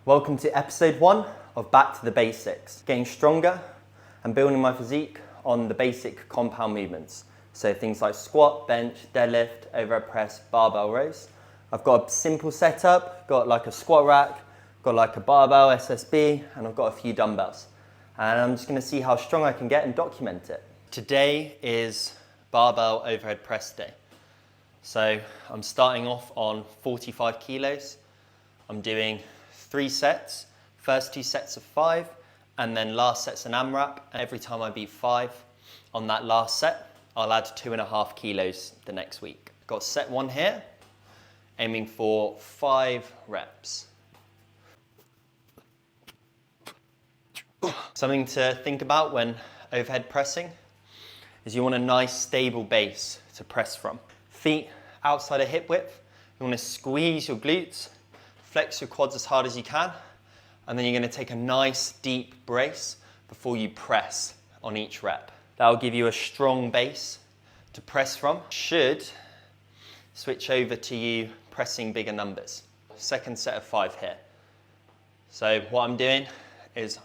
Welcome to episode 1 of Back to the Basics, getting stronger and building my physique on the basic compound movements. So things like squat, bench, deadlift, overhead press, barbell rows. I've got a simple setup, got like a squat rack, got like a barbell SSB, and I've got a few dumbbells. And I'm just gonna see how strong I can get and document it. Today is barbell overhead press day. So I'm starting off on 45 kilos. I'm doing 3 sets, first 2 sets of 5, and then last set's an AMRAP. Every time I beat 5 on that last set, I'll add 2.5 kilos the next week. Got set 1 here, aiming for 5 reps. Something to think about when overhead pressing is you want a nice stable base to press from. Feet outside of hip width, you want to squeeze your glutes, flex your quads as hard as you can, and then you're going to take a nice deep brace before you press on each rep. That will give you a strong base to press from. Should switch over to you pressing bigger numbers. Second set of 5 here. So what I'm doing is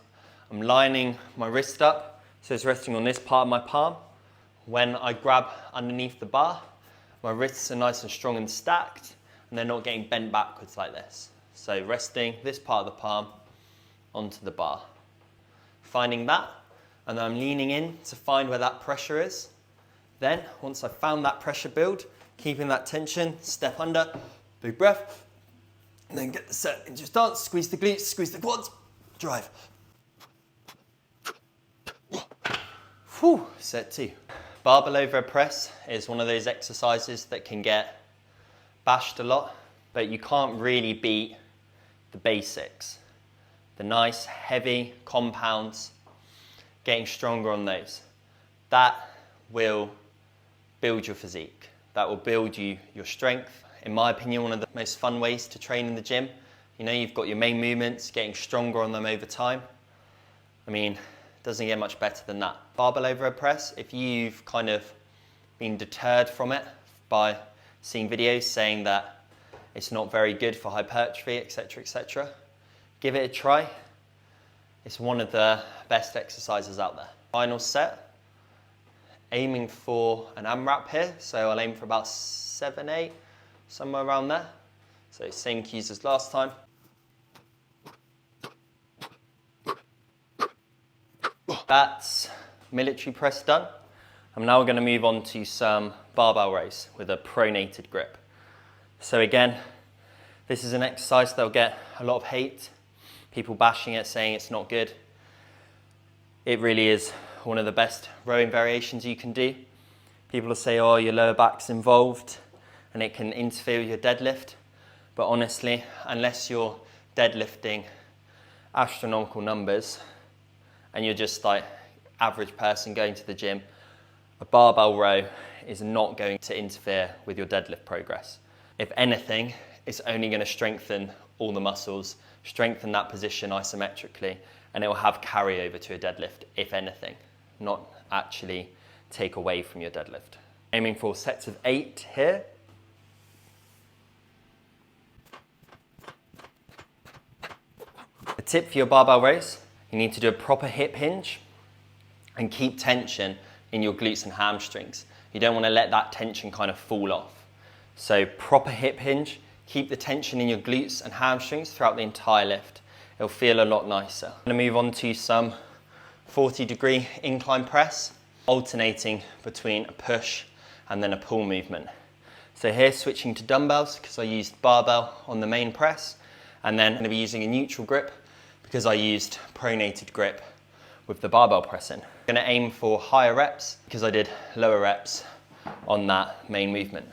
I'm lining my wrist up, so it's resting on this part of my palm. When I grab underneath the bar, my wrists are nice and strong and stacked, and they're not getting bent backwards like this. So resting this part of the palm onto the bar. Finding that, and then I'm leaning in to find where that pressure is. Then, once I've found that pressure build, keeping that tension, step under, big breath, and then get the set into your stance, squeeze the glutes, squeeze the quads, drive. Whew, set 2. Barbell overhead press is one of those exercises that can get bashed a lot, but you can't really beat the basics. The nice, heavy compounds, getting stronger on those. That will build your physique. That will build your strength. In my opinion, one of the most fun ways to train in the gym. You know, you've got your main movements, getting stronger on them over time. I mean, doesn't get much better than that. Barbell overhead press, if you've kind of been deterred from it by seeing videos saying that it's not very good for hypertrophy, etc., give it a try. It's one of the best exercises out there. Final set, aiming for an AMRAP here, so I'll aim for about 7, 8, somewhere around there. So same cues as last time. That's military press done. I'm now going to move on to some barbell rows with a pronated grip. So again, this is an exercise that'll get a lot of hate. People bashing it, saying it's not good. It really is one of the best rowing variations you can do. People will say, oh, your lower back's involved and it can interfere with your deadlift. But honestly, unless you're deadlifting astronomical numbers and you're just like average person going to the gym, a barbell row is not going to interfere with your deadlift progress. If anything, it's only going to strengthen all the muscles, strengthen that position isometrically, and it will have carryover to a deadlift, if anything, not actually take away from your deadlift. Aiming for sets of 8 here. A tip for your barbell rows, you need to do a proper hip hinge and keep tension in your glutes and hamstrings. You don't want to let that tension kind of fall off. So proper hip hinge, keep the tension in your glutes and hamstrings throughout the entire lift. It'll feel a lot nicer. I'm going to move on to some 40-degree incline press, alternating between a push and then a pull movement. So here switching to dumbbells because I used barbell on the main press, and then I'm going to be using a neutral grip because I used pronated grip with the barbell pressing. I'm going to aim for higher reps because I did lower reps on that main movement.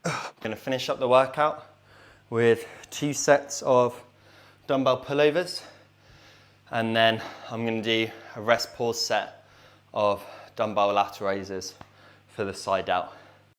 I'm going to finish up the workout with 2 sets of dumbbell pullovers, and then I'm going to do a rest pause set of dumbbell lateral raises for the side out.